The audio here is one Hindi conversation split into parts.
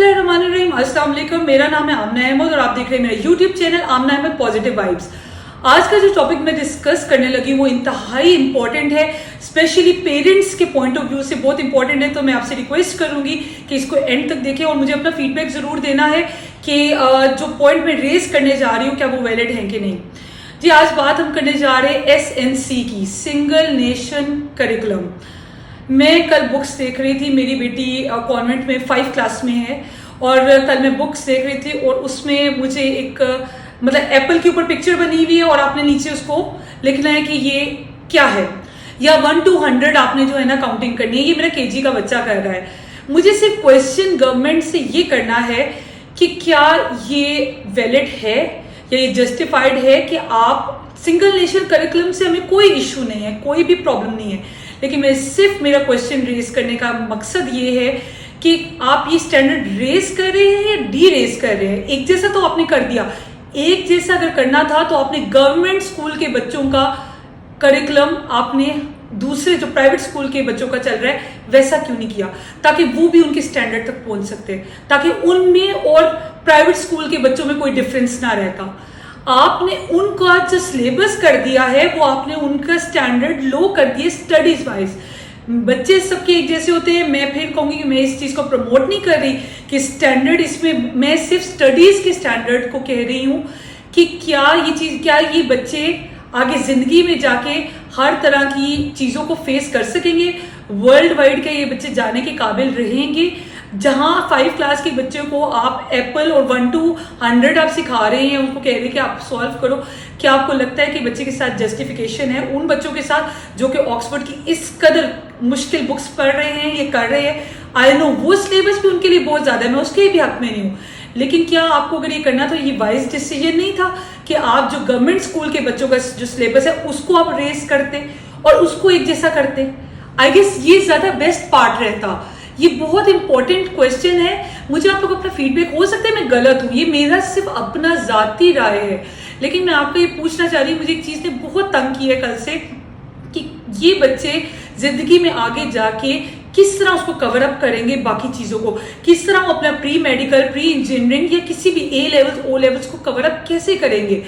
बिस्मिल्लाहिर्रहमानिर्रहीम। अस्सलाम वालेकुम। मेरा नाम है आमना अहमद और आप देख रहे हैं मेरा यूट्यूब चैनल आमना अहमद पॉजिटिव वाइब्स। आज का जो टॉपिक मैं डिस्कस करने लगी वो इंतहाई इंपॉर्टेंट है, स्पेशली पेरेंट्स के पॉइंट ऑफ व्यू से बहुत इंपॉर्टेंट है। तो मैं आपसे रिक्वेस्ट करूंगी कि इसको एंड तक देखें और मुझे अपना फीडबैक जरूर देना है कि जो पॉइंट मैं रेज करने जा रही हूँ क्या वो वैलिड है कि नहीं। जी, आज बात हम करने जा रहे हैं SNC की, सिंगल नेशन करिकुलम। मैं कल बुक्स देख रही थी, मेरी बेटी कॉन्वेंट में 5 क्लास में है और कल मैं बुक्स देख रही थी और उसमें मुझे एक मतलब एप्पल के ऊपर पिक्चर बनी हुई है और आपने नीचे उसको लिखना है कि ये क्या है, या 1 to 100 आपने जो है ना काउंटिंग करनी है। ये मेरा KG का बच्चा कर रहा है। मुझे सिर्फ क्वेश्चन गवर्नमेंट से ये करना है कि क्या ये वैलिड है या ये जस्टिफाइड है कि आप सिंगल नेशन करिकुलम से हमें कोई इशू नहीं है, कोई भी प्रॉब्लम नहीं है, लेकिन मैं सिर्फ मेरा क्वेश्चन रेज करने का मकसद ये है कि आप ये स्टैंडर्ड रेज कर रहे हैं या डी रेज कर रहे हैं। एक जैसा तो आपने कर दिया, एक जैसा अगर करना था तो आपने गवर्नमेंट स्कूल के बच्चों का करिकुलम आपने दूसरे जो प्राइवेट स्कूल के बच्चों का चल रहा है वैसा क्यों नहीं किया, ताकि वो भी उनके स्टैंडर्ड तक पहुंच सकते, ताकि उनमें और प्राइवेट स्कूल के बच्चों में कोई डिफरेंस ना रहता। आपने उनका जो सिलेबस कर दिया है वो आपने उनका स्टैंडर्ड लो कर दिया स्टडीज वाइज। बच्चे सबके एक जैसे होते हैं। मैं फिर कहूंगी कि मैं इस चीज को प्रमोट नहीं कर रही कि स्टैंडर्ड, इसमें मैं सिर्फ स्टडीज के स्टैंडर्ड को कह रही हूं कि क्या ये बच्चे आगे जिंदगी में जाके हर तरह की चीजों को फेस कर सकेंगे, वर्ल्ड वाइड के ये बच्चे जाने के काबिल रहेंगे। जहां 5 क्लास के बच्चों को आप एप्पल और 1 to 100 आप सिखा रहे हैं, उनको कह रहे हैं कि आप सॉल्व करो, क्या आपको लगता है कि बच्चे के साथ जस्टिफिकेशन है उन बच्चों के साथ जो कि ऑक्सफोर्ड की इस कदर मुश्किल बुक्स पढ़ रहे हैं, ये कर रहे हैं। आई नो वो सिलेबस भी उनके लिए बहुत ज्यादा है, मैं उसके भी हक में नहीं हूँ, लेकिन क्या आपको अगर ये करना तो ये वाइज डिसीजन नहीं था कि आप जो गवर्नमेंट स्कूल के बच्चों का जो सिलेबस है उसको आप रेस करते और उसको एक जैसा करते। आई गेस ये ज्यादा बेस्ट पार्ट रहता। ये बहुत इंपॉर्टेंट क्वेश्चन है। मुझे आप लोग अपना फीडबैक, हो सकता है मैं गलत हूं, ये मेरा सिर्फ अपना जाती राय है, लेकिन मैं आपको ये पूछना चाह रही हूँ। मुझे एक चीज ने बहुत तंग की है कल से कि ये बच्चे जिंदगी में आगे जाके किस तरह उसको कवर अप करेंगे, बाकी चीजों को किस तरह वो अपना प्री मेडिकल, प्री इंजीनियरिंग या किसी भी A लेवल O लेवल्स को कवर अप कैसे करेंगे।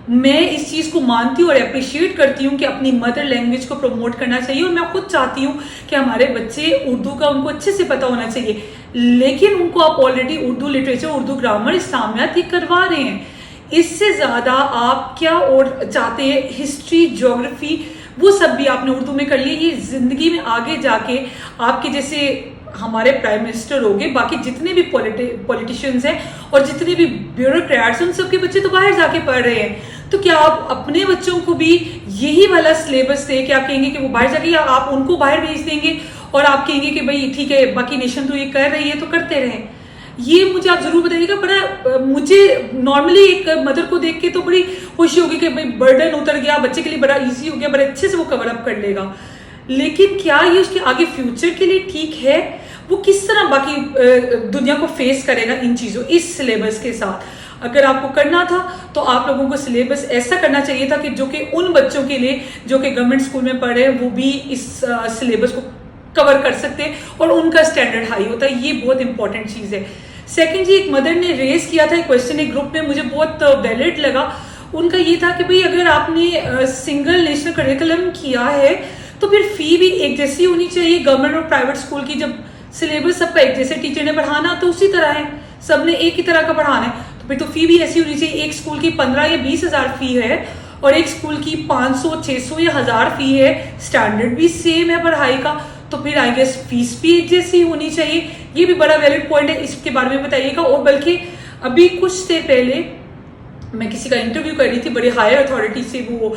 मैं इस चीज को मानती हूँ और अप्रिशिएट करती हूँ कि अपनी मदर लैंग्वेज को प्रमोट करना चाहिए और मैं खुद चाहती हूँ कि हमारे बच्चे उर्दू का उनको अच्छे से पता होना चाहिए, लेकिन उनको आप already Urdu literature, Urdu grammar, इस्लामियात ये करवा रहे हैं। इससे ज्यादा आप क्या और चाहते हैं, हिस्ट्री, ज्योग्राफी, वो सब भी आपने उर्दू में कर लिया। ये जिंदगी में आगे जाके आपके जैसे हमारे प्राइम मिनिस्टर हो गए, बाकी जितने भी पॉलिटिशियंस हैं और जितने भी ब्यूरोक्रेट्स हैं, उन सबके बच्चे तो बाहर जाके पढ़ रहे हैं। तो क्या आप अपने बच्चों को भी यही वाला सिलेबस दे कि आप कहेंगे कि वो बाहर जाके, या आप उनको बाहर भेज देंगे और आप कहेंगे कि भाई ठीक है बाकी नेशन तो ये कर रही है तो करते रहें। ये मुझे आप जरूर बताइएगा। बड़ा मुझे नॉर्मली एक मदर को देख के तो बड़ी खुशी होगी कि भाई बर्डन उतर गया, बच्चे के लिए बड़ा इजी हो गया, बड़े अच्छे से वो कवर अप कर लेगा। लेकिन क्या ये उसके आगे फ्यूचर के लिए ठीक है? वो किस तरह बाकी दुनिया को फेस करेगा इन चीजों, इस सिलेबस के साथ? अगर आपको करना था तो आप लोगों को सिलेबस ऐसा करना चाहिए था कि जो कि उन बच्चों के लिए जो कि गवर्नमेंट स्कूल में पढ़ रहे हैं वो भी इस सिलेबस को कवर कर सकते हैं और उनका स्टैंडर्ड हाई होता है। ये बहुत इंपॉर्टेंट चीज है। सेकेंड जी, एक मदर ने रेज किया था क्वेश्चन एक ग्रुप में, मुझे बहुत वैलिड लगा। उनका ये था कि भाई अगर आपने सिंगल नेशनल करिकुलम किया है तो फिर फी भी एक जैसी होनी चाहिए। गवर्नमेंट और प्राइवेट स्कूल की जब सिलेबस सबका एक जैसे, टीचर ने पढ़ाना तो उसी तरह है, सबने एक ही तरह का पढ़ाना है, तो फिर तो फी भी ऐसी होनी चाहिए। एक स्कूल की 15 या 20 हजार फी है और एक स्कूल की 500, 600 या 1000 फी है, स्टैंडर्ड भी सेम है पढ़ाई का, तो फिर आई गेस फीस भी एक जैसी होनी चाहिए। ये भी बड़ा वैलिड पॉइंट है, इसके बारे में बताइएगा। और बल्कि अभी कुछ देर पहले मैं किसी का इंटरव्यू कर रही थी, बड़ी हायर अथॉरिटी से वो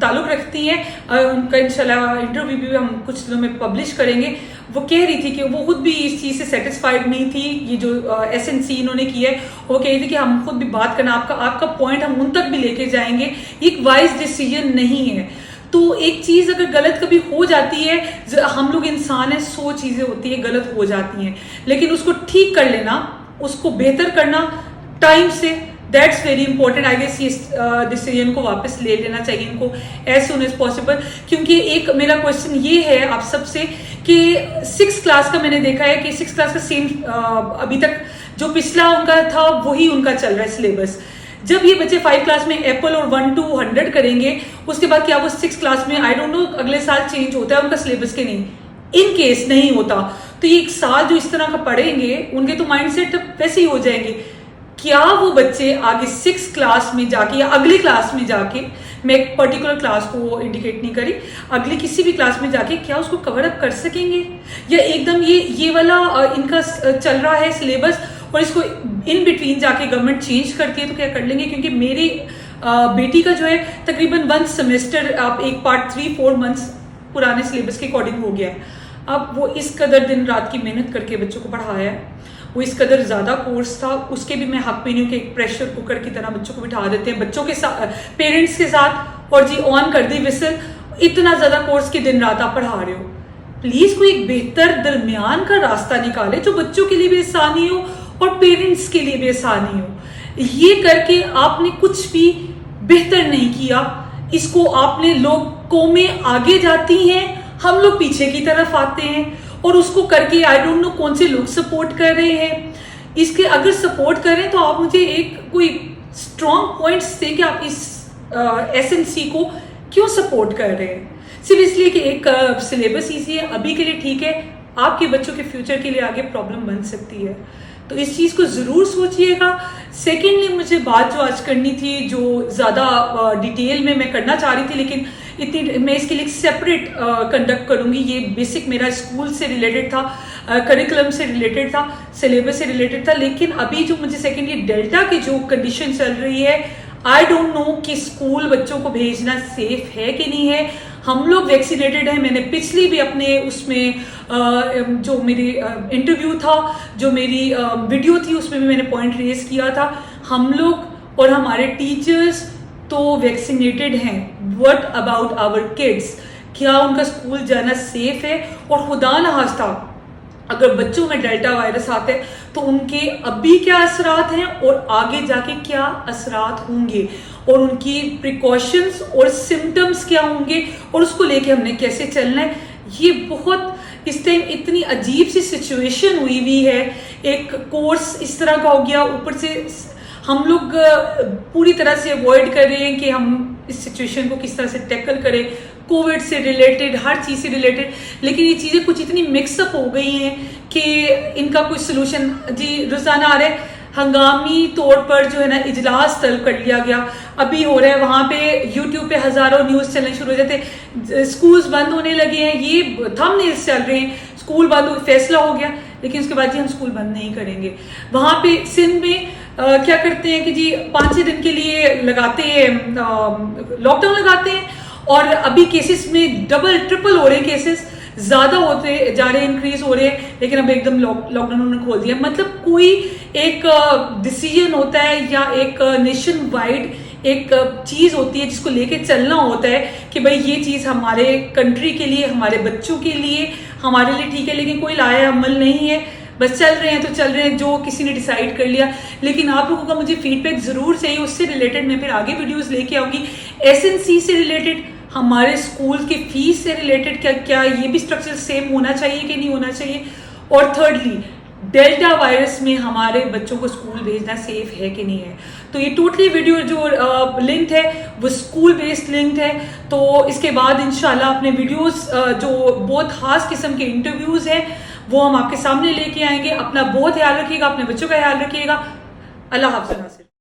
ताल्लुक रखती हैं, उनका इंशाल्लाह इंटरव्यू भी हम कुछ दिनों में पब्लिश करेंगे। वो कह रही थी कि वो खुद भी इस चीज़ से सेटिस्फाइड नहीं थी, ये जो SNC इन्होंने किया है। वो कह रही थी कि हम खुद भी बात करना, आपका पॉइंट हम उन तक भी लेके जाएंगे, एक वाइज डिसीजन नहीं है। तो एक चीज अगर गलत कभी हो जाती है, हम लोग इंसान है, 100 चीजें होती है गलत हो जाती हैं, लेकिन उसको ठीक कर लेना, उसको बेहतर करना टाइम से, that's very important. I guess इस डिसीजन को वापस ले लेना चाहिए इनको एज सुन एज पॉसिबल, क्योंकि एक मेरा क्वेश्चन ये है आप सबसे कि 6th क्लास का मैंने देखा है कि 6th क्लास का सेम अभी तक जो पिछला उनका था वही उनका चल रहा है सिलेबस। जब ये बच्चे 5 क्लास में एप्पल और 1 to 100 करेंगे, उसके बाद क्या वो 6th क्लास में आई डोंट नो अगले साल चेंज होता है उनका सिलेबस के नहीं, इन केस नहीं होता तो ये एक साल जो इस तरह का पढ़ेंगे उनके तो माइंडसेट वैसे ही हो जाएंगे। क्या वो बच्चे आगे 6th क्लास में जाके या अगली क्लास में जाके, मैं एक पर्टिकुलर क्लास को इंडिकेट नहीं करी, अगली किसी भी क्लास में जाके क्या उसको कवर अप कर सकेंगे, या एकदम ये वाला इनका चल रहा है सिलेबस और इसको इन बिटवीन जाके गवर्नमेंट चेंज करती है तो क्या कर लेंगे। क्योंकि मेरी बेटी का जो है तकरीबन 1 सेमेस्टर आप एक पार्ट 3-4 मंथ्स पुराने सिलेबस के अकॉर्डिंग हो गया है। अब वो इस कदर दिन रात की मेहनत करके बच्चों को पढ़ाया है, वो इस कदर ज़्यादा कोर्स था, उसके भी मैं हक में नहीं हूँ कि एक प्रेशर कुकर की तरह बच्चों को बिठा देते हैं बच्चों के साथ, पेरेंट्स के साथ, और जी ऑन कर दी विसल, इतना ज़्यादा कोर्स के दिन रात आप पढ़ा रहे हो। प्लीज़ कोई एक बेहतर दरमियान का रास्ता निकाले जो बच्चों के लिए भी आसानी हो और पेरेंट्स के लिए भी आसानी हो। ये करके आपने कुछ भी बेहतर नहीं किया, इसको आपने लोगों में आगे जाती हैं, हम लोग पीछे की तरफ आते हैं, और उसको करके आई डोंट नो कौन से लोग सपोर्ट कर रहे हैं। इसके अगर सपोर्ट करें तो आप मुझे एक कोई स्ट्रॉन्ग पॉइंट्स दें कि आप इस एसएनसी को क्यों सपोर्ट कर रहे हैं। सिर्फ इसलिए कि एक सिलेबस ईजी है, अभी के लिए ठीक है, आपके बच्चों के फ्यूचर के लिए आगे प्रॉब्लम बन सकती है, तो इस चीज़ को ज़रूर सोचिएगा। सेकेंडली मुझे बात जो आज करनी थी, जो ज़्यादा डिटेल में मैं करना चाह रही थी, लेकिन इतनी मैं इसके लिए सेपरेट कंडक्ट करूँगी। ये बेसिक मेरा स्कूल से रिलेटेड था, करिकुलम से रिलेटेड था, सिलेबस से रिलेटेड था, लेकिन अभी जो मुझे सेकेंडली डेल्टा की जो कंडीशन चल रही है, आई डोंट नो कि स्कूल बच्चों को भेजना सेफ है कि नहीं है। हम लोग वैक्सीनेटेड हैं, मैंने पिछली भी अपने उसमें जो मेरी इंटरव्यू था, जो मेरी वीडियो थी, उसमें भी मैंने पॉइंट रेज किया था, हम लोग और हमारे टीचर्स तो वैक्सीनेटेड हैं। व्हाट अबाउट आवर किड्स, क्या उनका स्कूल जाना सेफ है? और खुदा न खास्ता अगर बच्चों में डेल्टा वायरस आते हैं तो उनके अभी क्या असरात हैं और आगे जाके क्या असरात होंगे, और उनकी प्रिकॉशंस और सिम्टम्स क्या होंगे, और उसको लेके हमने कैसे चलना है। ये बहुत इस टाइम इतनी अजीब सी सिचुएशन हुई है, एक कोर्स इस तरह का हो गया, ऊपर से हम लोग पूरी तरह से अवॉइड कर रहे हैं कि हम इस सिचुएशन को किस तरह से टैकल करें, कोविड से रिलेटेड, हर चीज़ से रिलेटेड, लेकिन ये चीज़ें कुछ इतनी मिक्सअप हो गई हैं कि इनका कोई सोल्यूशन जी रोज़ाना आ रहा है। हंगामी तौर पर जो है ना इजलास तलब कर लिया गया, अभी हो रहा है वहाँ पे यूट्यूब पे हज़ारों न्यूज़ चलने शुरू हो जाते, स्कूल्स बंद होने लगे हैं, ये थंबनेल्स चल रहे हैं, स्कूल बंद हो फैसला हो गया, लेकिन उसके बाद जी हम स्कूल बंद नहीं करेंगे। वहाँ पे सिंध में क्या करते हैं कि जी 5-6 दिन के लिए लगाते हैं, लॉकडाउन लगाते हैं, और अभी केसेस में डबल ट्रिपल हो रहे हैं, केसेस ज़्यादा होते जा रहे हैं, इंक्रीज हो रहे हैं, लेकिन अब एकदम लॉकडाउन उन्होंने खोल दिया। मतलब कोई एक डिसीजन होता है या एक नेशन वाइड एक चीज़ होती है जिसको लेके चलना होता है कि भाई ये चीज़ हमारे कंट्री के लिए, हमारे बच्चों के लिए, हमारे लिए ठीक है, लेकिन कोई लाया अमल नहीं है, बस चल रहे हैं तो चल रहे हैं, जो किसी ने डिसाइड कर लिया। लेकिन आप लोगों का मुझे फीडबैक ज़रूर चाहिए, उससे रिलेटेड मैं फिर आगे वीडियोस लेके आऊँगी। एसएनसी से रिलेटेड, हमारे स्कूल की फीस से रिलेटेड क्या ये भी स्ट्रक्चर सेम होना चाहिए कि नहीं होना चाहिए, और थर्डली डेल्टा वायरस में हमारे बच्चों को स्कूल भेजना सेफ है कि नहीं है। तो ये टोटली वीडियो जो लिंक है वो स्कूल बेस्ड लिंक है। तो इसके बाद इंशाल्लाह अपने वीडियोस जो बहुत खास किस्म के इंटरव्यूज हैं वो हम आपके सामने लेके आएंगे। अपना बहुत ख्याल रखिएगा, अपने बच्चों का ख्याल रखिएगा। अल्लाह हाफ़िज़।